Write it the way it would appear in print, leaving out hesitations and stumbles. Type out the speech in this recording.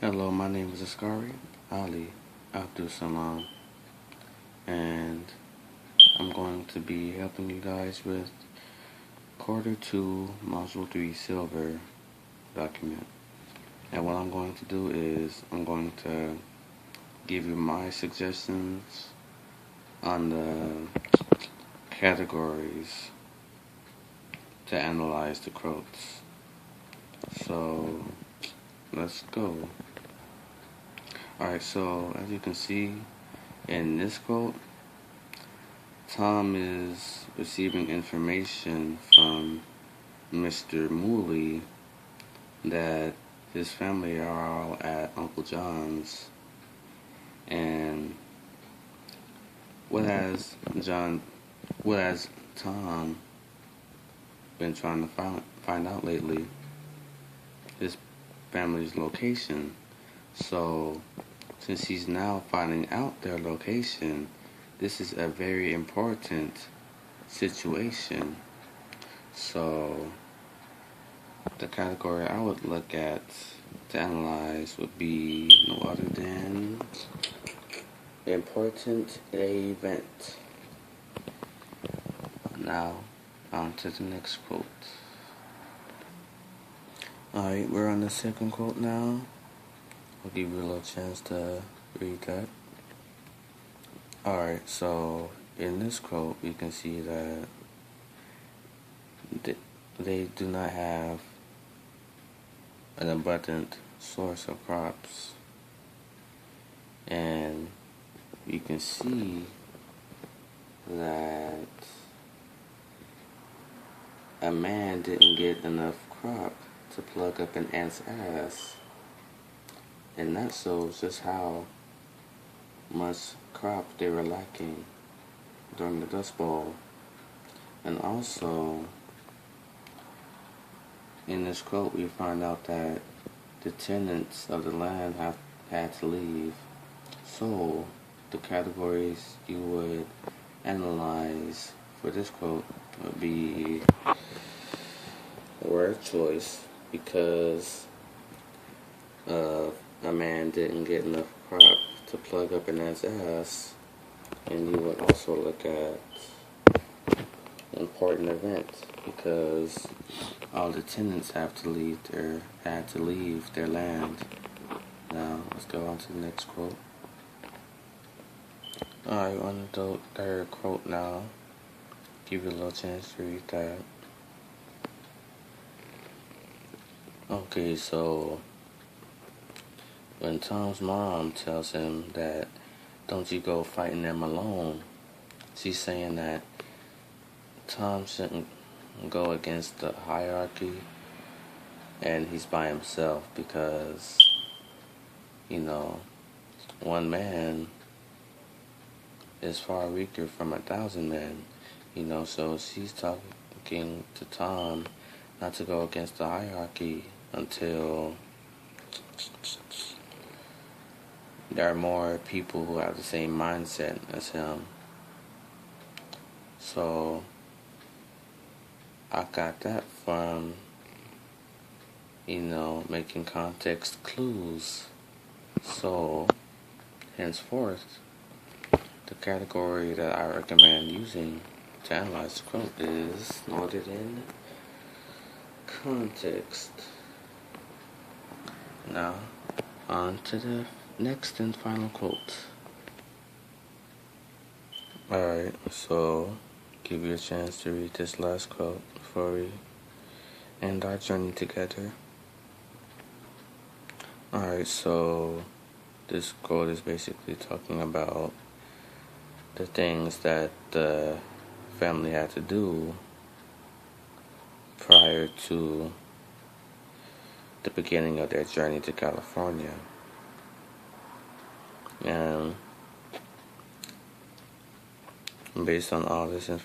Hello, my name is Askari Ali Abdul Salam, and I'm going to be helping you guys with Quarter 2, Module 3 Silver document. And what I'm going to do is I'm going to give you my suggestions on the categories to analyze the quotes. So let's go. Alright, so as you can see in this quote, Tom is receiving information from Mr. Mooley that his family are all at Uncle John's, and what has Tom been trying to find out lately? His family's location. So since he's now finding out their location, this is a very important situation. So the category I would look at to analyze would be no other than important event. Now, on to the next quote. Alright, we're on the second quote now. I'll give you a little chance to read that. Alright, so in this quote, you can see that they do not have an abundant source of crops. And you can see that a man didn't get enough crop to plug up an ant's ass. And that shows just how much crop they were lacking during the Dust Bowl. And also, in this quote, we find out that the tenants of the land had to leave. So, the categories you would analyze for this quote would be word choice, because a man didn't get enough crop to plug up an ant's ass. And you would also look at important event, because all the tenants had to leave their land. Now let's go on to the next quote. Alright, on the third quote now. Give you a little chance to read that. Okay, so when Tom's mom tells him that don't you go fighting them alone, she's saying that Tom shouldn't go against the hierarchy and he's by himself, because, one man is far weaker from 1,000 men, so she's talking to Tom not to go against the hierarchy until there are more people who have the same mindset as him. So I got that from, making context clues. So henceforth, the category that I recommend using to analyze the quote is noted in context. Now, on to the next and final quote. Alright, so give you a chance to read this last quote before we end our journey together. Alright, so this quote is basically talking about the things that the family had to do prior to the beginning of their journey to California. And based on all this information,